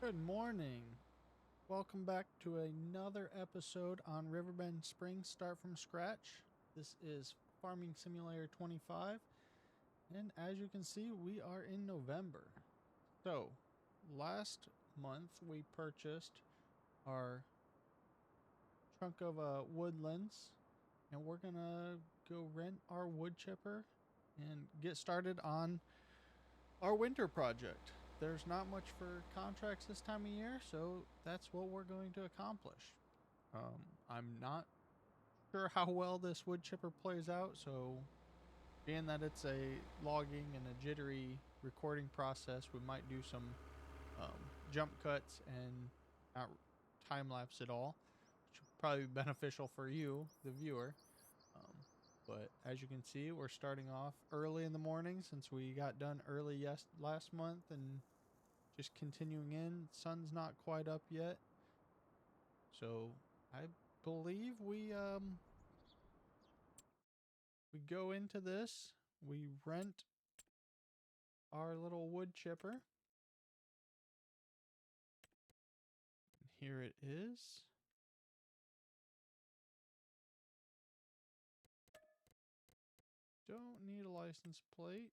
Good morning. Welcome back to another episode on Riverbend Springs Start from Scratch. This is Farming Simulator 25, and as you can see, we are in November. So, last month we purchased our chunk of woodlands, and we're gonna go rent our wood chipper and get started on our winter project. There's not much for contracts this time of year, so that's what we're going to accomplish. I'm not sure how well this wood chipper plays out, so being that it's a logging and a jittery recording process, we might do some jump cuts and not time lapse at all, which would probably be beneficial for you, the viewer. But as you can see, we're starting off early in the morning since we got done early last month, and just continuing in. Sun's not quite up yet, so I believe we go into this. We rent our little wood chipper. Here it is. Don't need a license plate.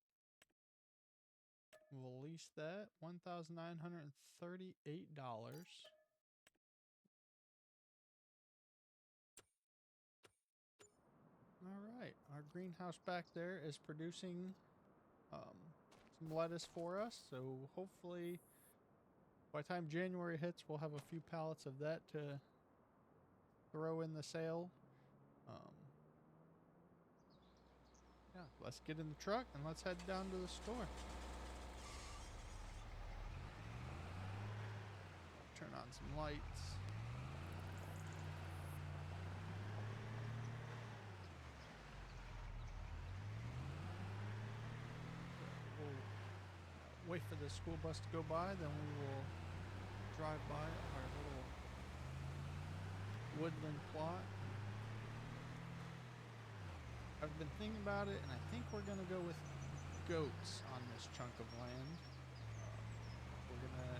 We'll lease that. $1,938. All right, our greenhouse back there is producing some lettuce for us, so hopefully by the time January hits, we'll have a few pallets of that to throw in the sale. Yeah, let's get in the truck and let's head down to the store. Turn on some lights. We'll wait for the school bus to go by, then we will drive by our little woodland plot. I've been thinking about it, and I think we're going to go with goats on this chunk of land. We're going to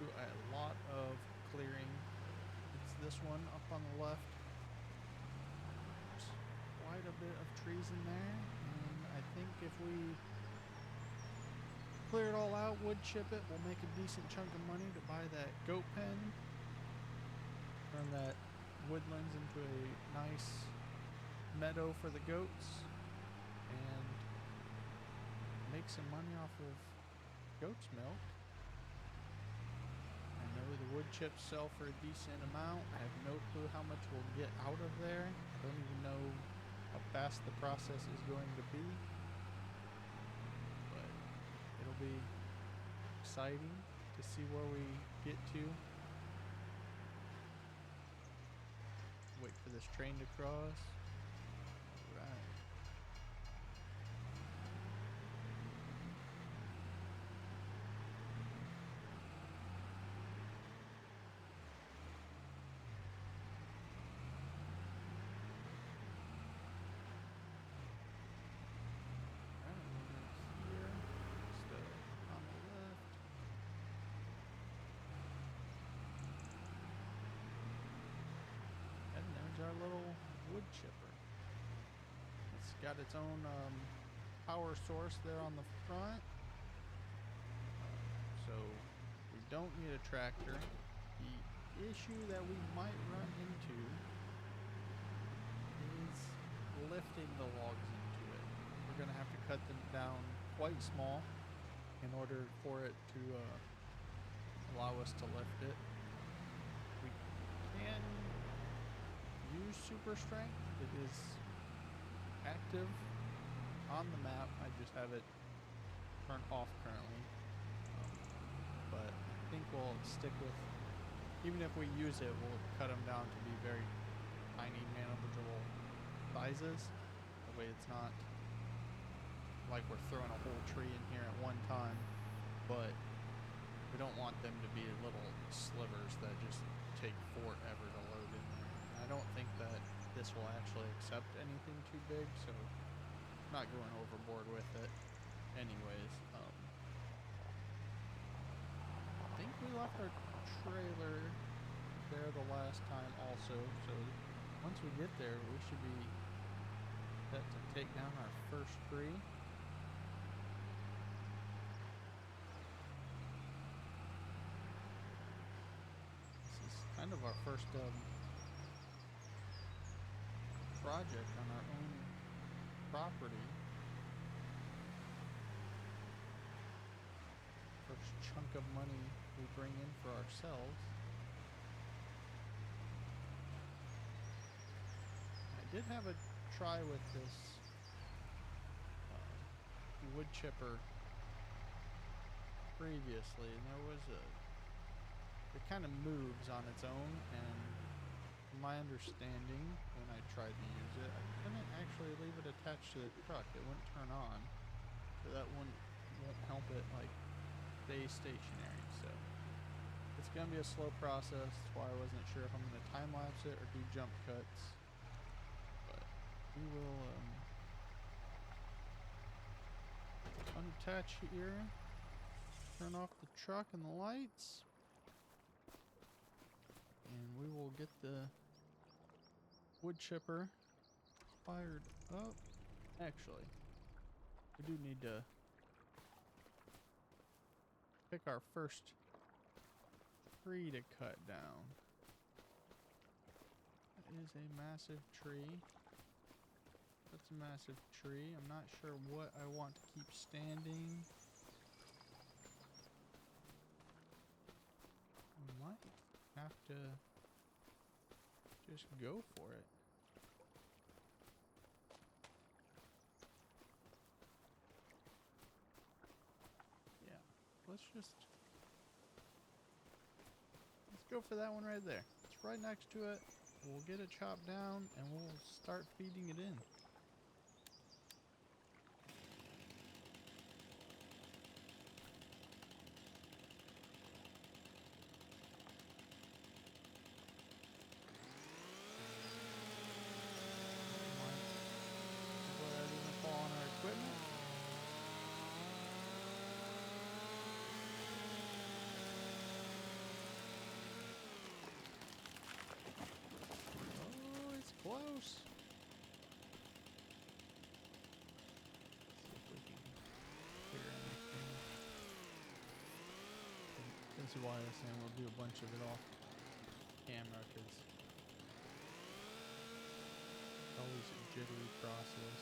do a lot of clearing. It's this one up on the left. There's quite a bit of trees in there, and I think if we clear it all out, wood chip it, we'll make a decent chunk of money to buy that goat pen, turn that woodlands into a nice meadow for the goats, and make some money off of goat's milk. I know the wood chips sell for a decent amount. I have no clue how much we'll get out of there. I don't even know how fast the process is going to be, but it'll be exciting to see where we get to. Wait for this train to cross. Right. Here, just on the left. And there's our little wood chipper. It's got its own power source there on the front, so we don't need a tractor. The issue that we might run into is lifting the logs into it. We're going to have to cut them down quite small in order for it to allow us to lift it. We can use super strength. It is active on the map. I just have it turned off currently, but I think we'll stick with, even if we use it, we'll cut them down to be very tiny, manageable sizes. That way it's not like we're throwing a whole tree in here at one time, but we don't want them to be little slivers that just take forever to load in there. I don't think that this will actually accept anything too big, so I'm not going overboard with it. Anyways, I think left our trailer there the last time also, so once we get there, we should be set to take down our first tree. This is kind of our first project on our own property. First chunk of money we bring in for ourselves. I did have a try with this wood chipper previously, and there was it kind of moves on its own, and from my understanding when I tried to use it, I couldn't actually leave it attached to the truck. It wouldn't turn on, so that won't help it like stay stationary. So it's gonna be a slow process. That's why I wasn't sure if I'm gonna time lapse it or do jump cuts. We will unattach here, turn off the truck and the lights, and we will get the wood chipper fired up. Actually, we do need to pick our first tree to cut down. That is a massive tree. That's a massive tree. I'm not sure what I want to keep standing. I might have to just go for it. Yeah, let's go for that one right there. It's right next to it. We'll get it chopped down and we'll start feeding it in. Close. See if we can clear anything. This is why I was saying we'll do a bunch of it off camera, because it's always a jittery process.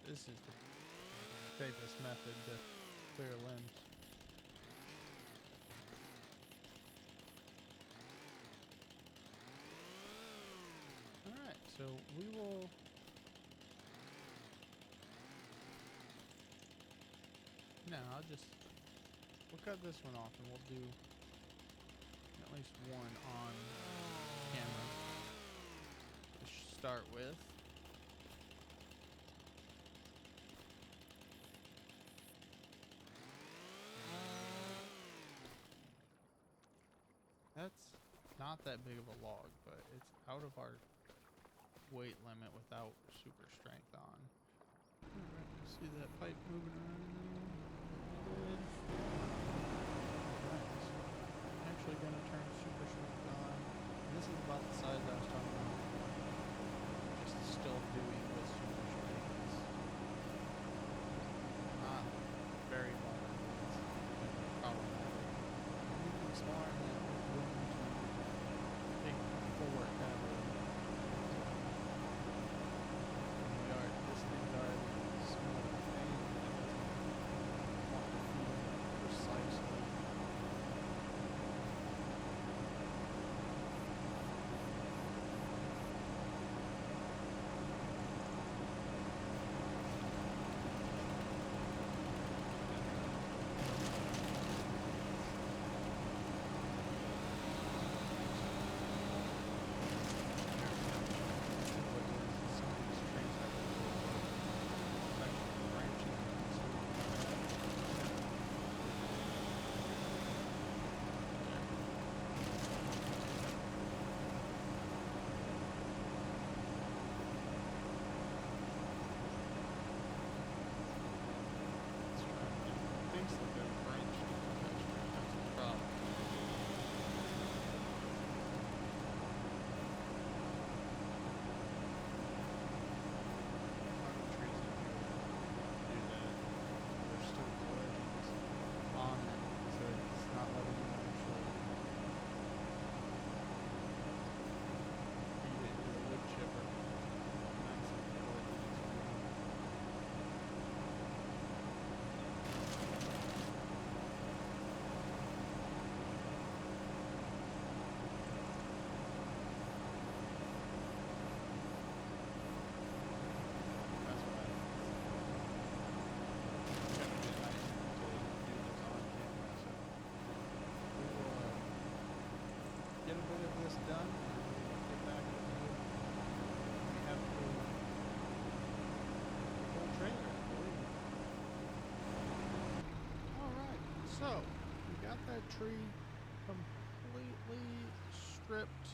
This is the safest method to clear limbs. Alright, so we will we'll cut this one off and we'll do at least one on camera to start with. That's not that big of a log, but it's out of our weight limit without super strength on. Alright, you see that pipe moving around there? Good. Alright, so I'm actually going to turn super strength on. And this is about the size I was talking about. Just still doing with super strength. It's not very large. It's problematic. Anything smaller than that. Big forward kind of yard. This thing's already small. So, we got that tree completely stripped,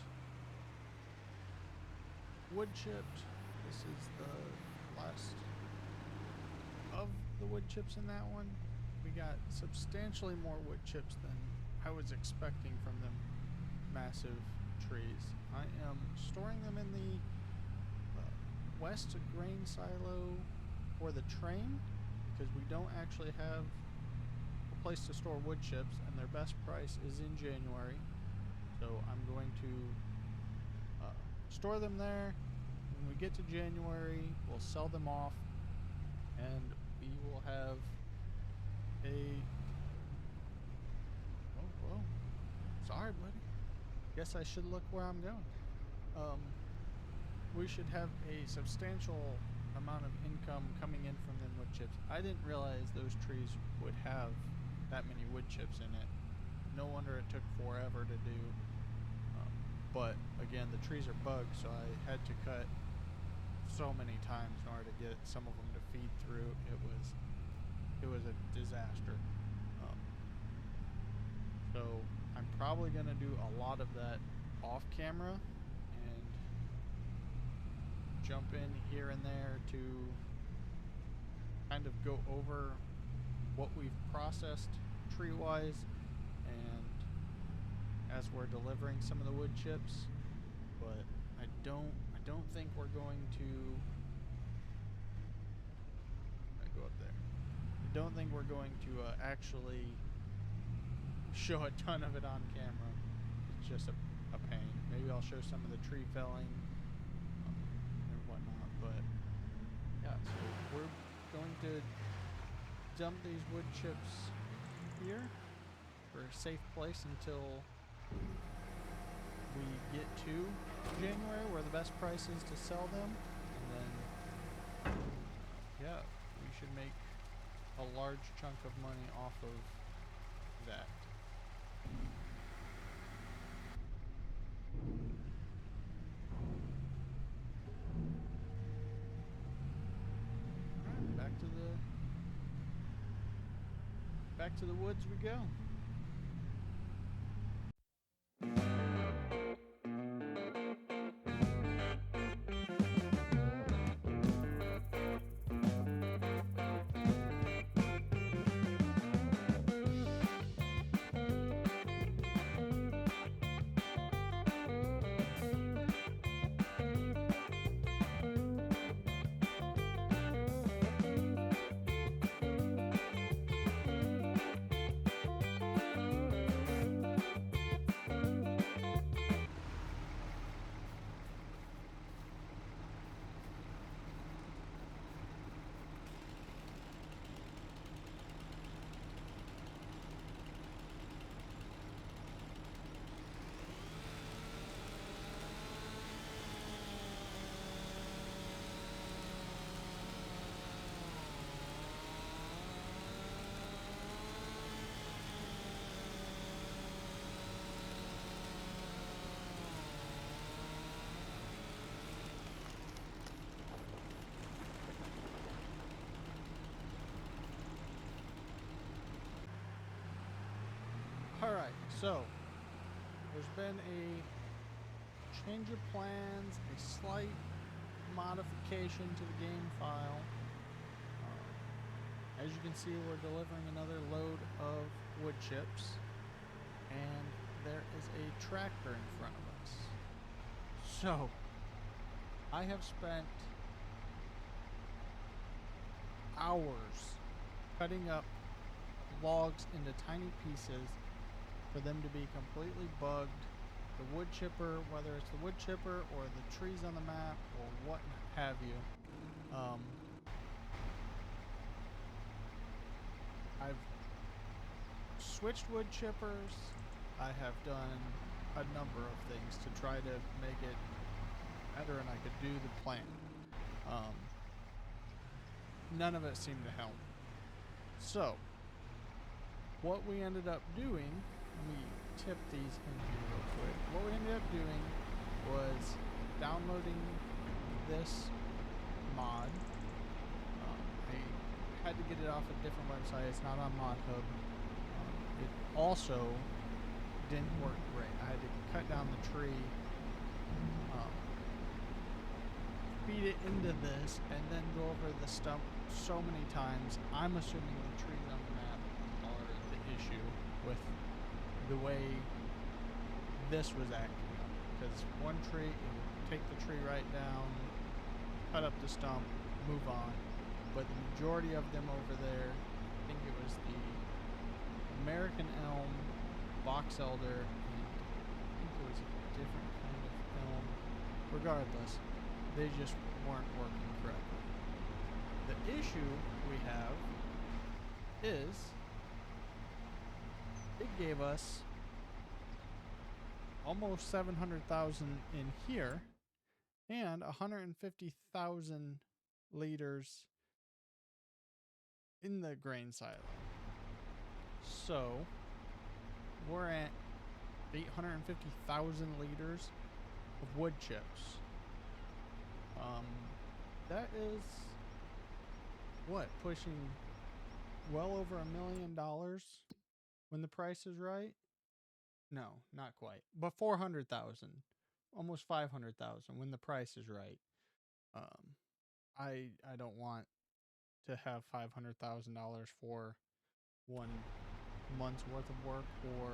wood chipped. This is the last of the wood chips in that one. We got substantially more wood chips than I was expecting from them massive trees. I am storing them in the west grain silo for the train because we don't actually have a place to store wood chips, and their best price is in January. So I'm going to store them there. When we get to January, we'll sell them off, and we will have a... Oh, sorry, buddy. Guess I should look where I'm going. We should have a substantial amount of income coming in from them wood chips. I didn't realize those trees would have that many wood chips in it. No wonder it took forever to do. But again, the trees are bugged, so I had to cut so many times in order to get some of them to feed through. It was a disaster. So I'm probably gonna do a lot of that off camera and jump in here and there to kind of go over what we've processed tree wise and as we're delivering some of the wood chips, but I don't think we're going to go up there. I don't think we're going to actually show a ton of it on camera. It's just a pain. Maybe I'll show some of the tree felling and whatnot, but yeah, so we're going to dump these wood chips here for a safe place until we get to January where the best price is to sell them, and then yeah, we should make a large chunk of money off of that. Alright, back to the woods we go. Alright, so there's been a change of plans, a slight modification to the game file. As you can see, we're delivering another load of wood chips, and there is a tractor in front of us. So, I have spent hours cutting up logs into tiny pieces for them to be completely bugged. The wood chipper, whether it's the wood chipper or the trees on the map or what have you. I've switched wood chippers. I have done a number of things to try to make it better, and I could do the plan. None of it seemed to help. So, what we ended up doing, let me tip these in here real quick. What we ended up doing was downloading this mod. I had to get it off a different website. It's not on ModHub. it also didn't work great. I had to cut down the tree, feed it into this, and then go over the stump so many times. I'm assuming the trees on the map are the issue with the way this was acting up. Because one tree, it would take the tree right down, cut up the stump, move on. But the majority of them over there, I think it was the American elm, box elder, and I think it was a different kind of elm. Regardless, they just weren't working correctly. The issue we have is it gave us almost 700,000 in here and 150,000 liters in the grain silo. So we're at 850,000 liters of wood chips. That is what, pushing well over $1 million when the price is right? No, not quite, but 400,000, almost 500,000 when the price is right. I don't want to have $500,000 for 1 month's worth of work, or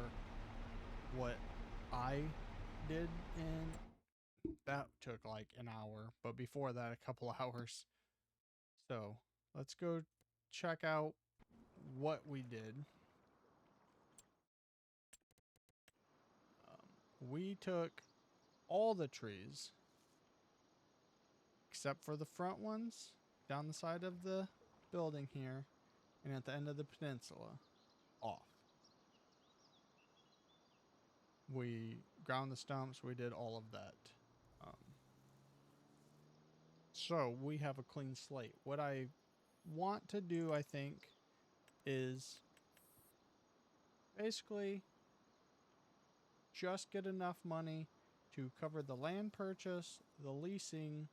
what I did in that took like an hour, but before that a couple hours. So let's go check out what we did. We took all the trees except for the front ones down the side of the building here and at the end of the peninsula off. We ground the stumps, we did all of that. So we have a clean slate. What I want to do, I think, is basically just get enough money to cover the land purchase, the leasing,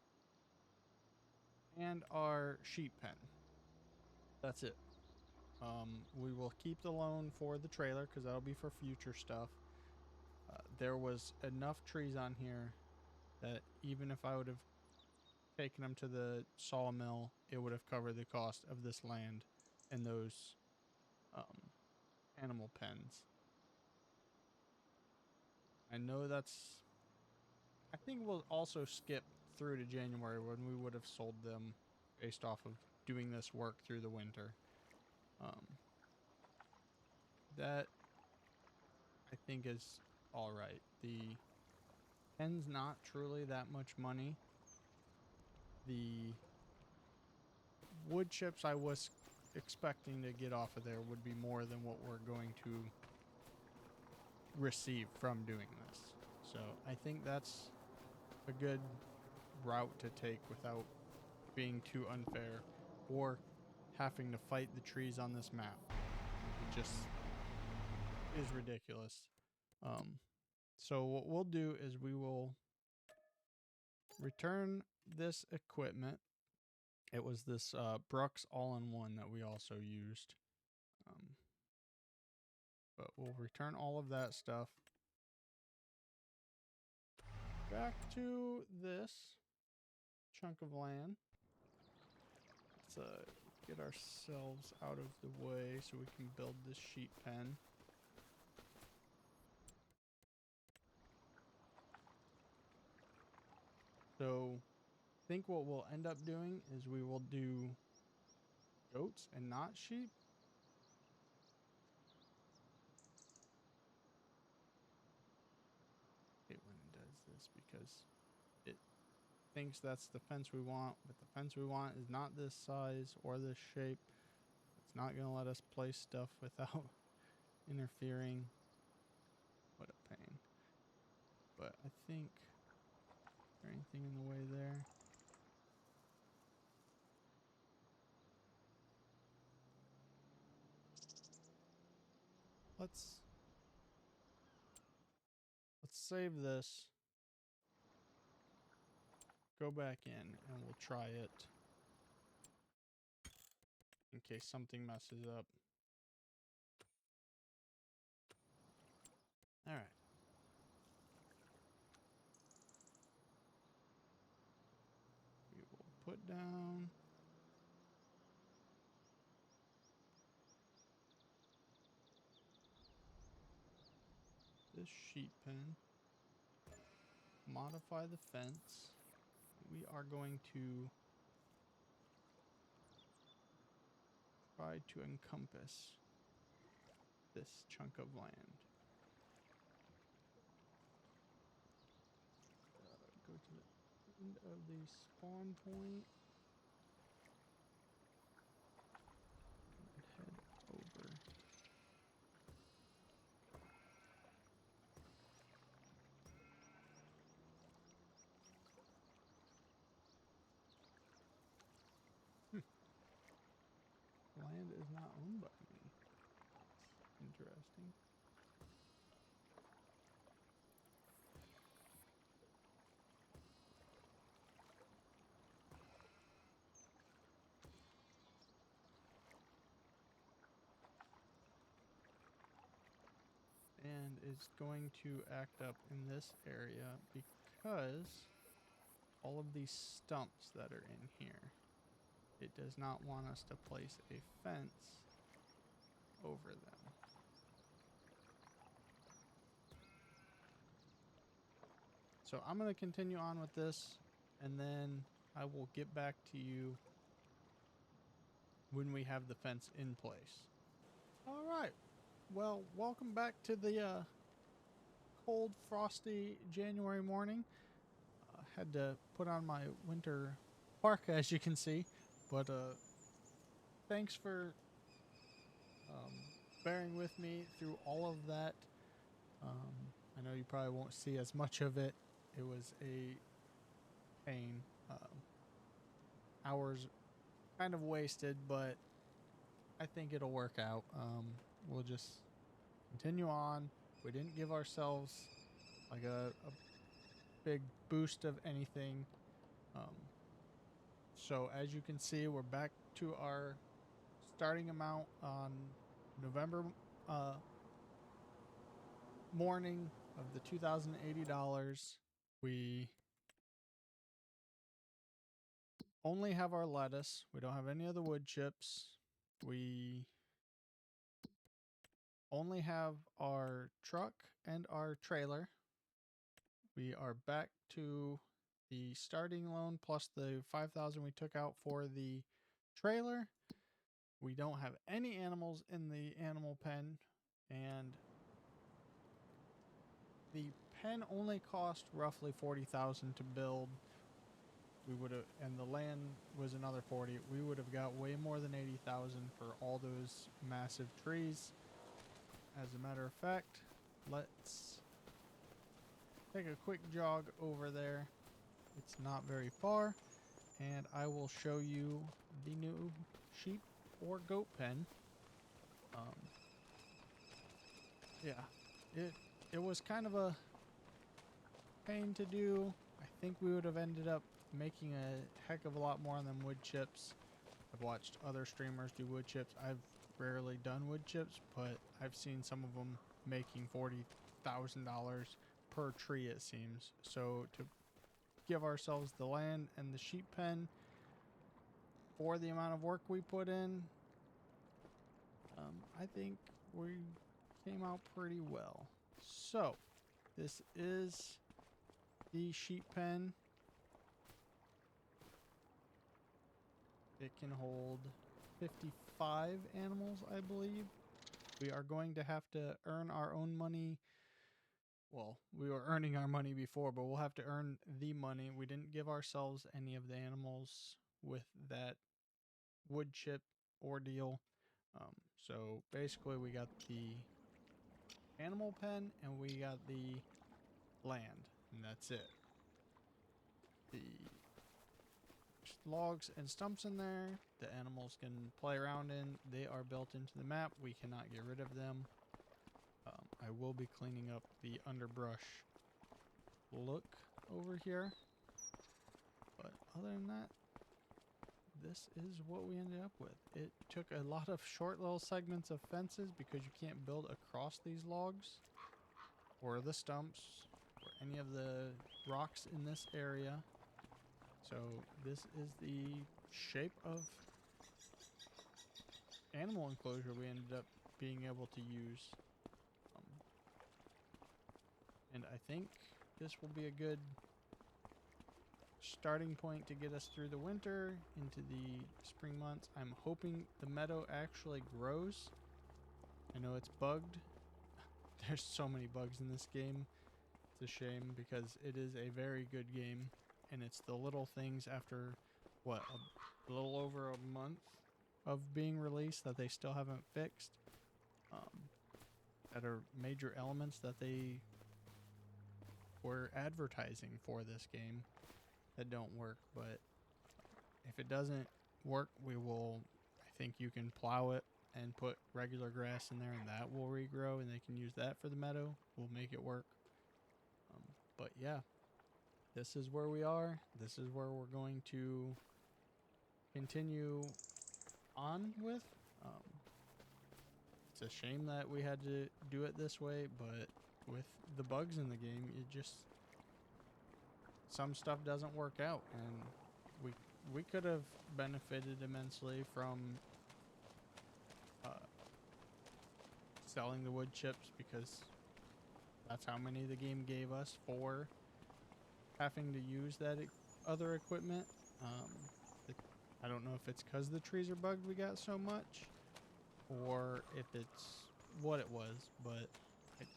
and our sheep pen. That's it. We will keep the loan for the trailer because that'll be for future stuff. There was enough trees on here that even if I would have taken them to the sawmill, it would have covered the cost of this land and those animal pens. I know that's... I think we'll also skip through to January when we would have sold them based off of doing this work through the winter. That I think is all right. The pen's not truly that much money. The wood chips I was expecting to get off of there would be more than what we're going to receive from doing this. So I think that's a good route to take without being too unfair or having to fight the trees on this map. It just is ridiculous. So what we'll do is we will return this equipment. It was this Brooks all-in-one that we also used. But we'll return all of that stuff back to this chunk of land. Let's get ourselves out of the way so we can build this sheep pen. So I think what we'll end up doing is we will do goats and not sheep. It when it does this because it thinks that's the fence we want, but the fence we want is not this size or this shape. It's not going to let us place stuff without interfering. What a pain. But I think, is there anything in the way there? Let's save this. Go back in and we'll try it in case something messes up. All right. We will put down this sheep pen, modify the fence. We are going to try to encompass this chunk of land. Go to the end of the spawn point and head over. Land is not owned by me. That's interesting. And it's going to act up in this area because all of these stumps that are in here, it does not want us to place a fence over them. So I'm going to continue on with this, and then I will get back to you when we have the fence in place. All right. Well, welcome back to the cold, frosty January morning. Had to put on my winter parka, as you can see, but thanks for bearing with me through all of that. I know you probably won't see as much of it. It was a pain. Hours kind of wasted, but I think it'll work out. We'll just continue on. We didn't give ourselves like a big boost of anything. So as you can see, we're back to our starting amount on November morning of the $2,080. We only have our lettuce. We don't have any of the wood chips. We only have our truck and our trailer. We are back to the starting loan plus the $5,000 we took out for the trailer. We don't have any animals in the animal pen, and the pen only cost roughly $40,000 to build. We would have, and the land was another 40. We would have got way more than 80,000 for all those massive trees. As a matter of fact, let's take a quick jog over there. It's not very far, and I will show you the new sheep or goat pen. Yeah, it was kind of a pain to do. I think we would have ended up making a heck of a lot more on them wood chips. I've watched other streamers do wood chips. I've rarely done wood chips, but I've seen some of them making $40,000 per tree, it seems. So to give ourselves the land and the sheep pen for the amount of work we put in, I think we came out pretty well. So this is the sheep pen. It can hold 55 animals, I believe. We are going to have to earn our own money. Well, we were earning our money before, but we'll have to earn the money. We didn't give ourselves any of the animals with that wood chip ordeal. So basically we got the animal pen and we got the land, and that's it. The logs and stumps in there the animals can play around in. They are built into the map. We cannot get rid of them. I will be cleaning up the underbrush look over here, but other than that, this is what we ended up with. It took a lot of short little segments of fences because you can't build across these logs. or the stumps or any of the rocks in this area. So this is the shape of animal enclosure we ended up being able to use. And I think this will be a good starting point to get us through the winter into the spring months. I'm hoping the meadow actually grows. I know it's bugged. There's so many bugs in this game. It's a shame because it is a very good game, and it's the little things after what, a little over a month of being released that they still haven't fixed, that are major elements that they were advertising for this game that don't work. But if it doesn't work, I think you can plow it and put regular grass in there, and that will regrow, and they can use that for the meadow. We'll make it work. But yeah, this is where we are. This is where we're going to continue on with. It's a shame that we had to do it this way, but with the bugs in the game, some stuff doesn't work out, and we could have benefited immensely from selling the wood chips, because that's how many the game gave us for having to use that other equipment. I don't know if it's because the trees are bugged we got so much, or if it's what it was, but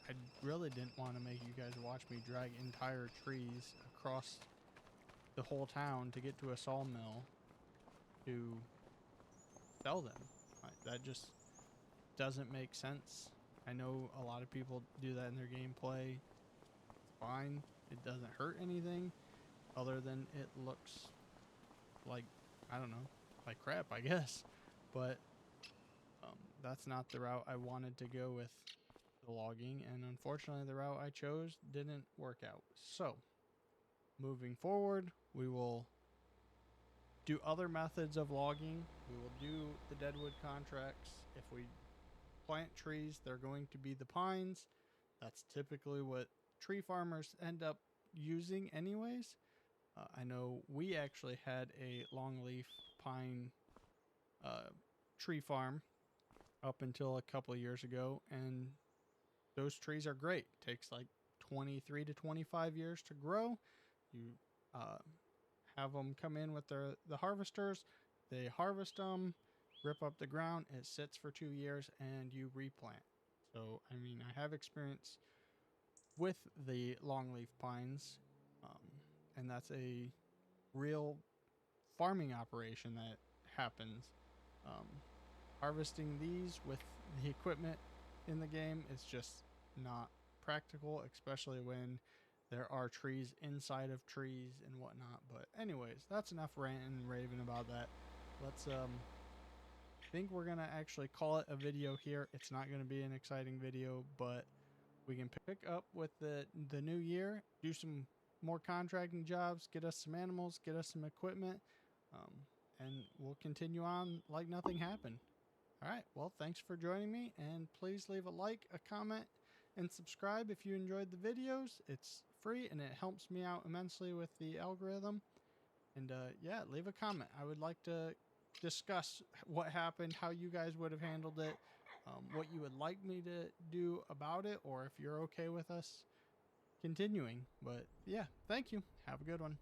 I really didn't want to make you guys watch me drag entire trees across the whole town to get to a sawmill to sell them. That just doesn't make sense. I know a lot of people do that in their gameplay. It's fine. It doesn't hurt anything other than it looks like, I don't know, like crap, I guess. But that's not the route I wanted to go with the logging, and unfortunately the route I chose didn't work out. So moving forward, we will do other methods of logging. We will do the deadwood contracts. If we plant trees, they're going to be the pines. That's typically what tree farmers end up using anyways. I know we actually had a longleaf pine tree farm up until a couple of years ago, and those trees are great. It takes like 23 to 25 years to grow. You have them come in with the harvesters. They harvest them, rip up the ground. It sits for 2 years, and you replant. So, I mean, I have experience with the longleaf pines, and that's a real farming operation that happens. Harvesting these with the equipment in the game is just not practical, especially when there are trees inside of trees and whatnot. But anyways, that's enough ranting and raving about that. Let's think we're gonna actually call it a video here. It's not gonna be an exciting video, but we can pick up with the new year, do some more contracting jobs, get us some animals, get us some equipment, and we'll continue on like nothing happened. All right, well, thanks for joining me, and please leave a like, a comment, and subscribe if you enjoyed the videos. It's free, and it helps me out immensely with the algorithm. And yeah, leave a comment. I would like to discuss what happened, how you guys would have handled it, what you would like me to do about it, or if you're okay with us continuing. But yeah, thank you. Have a good one.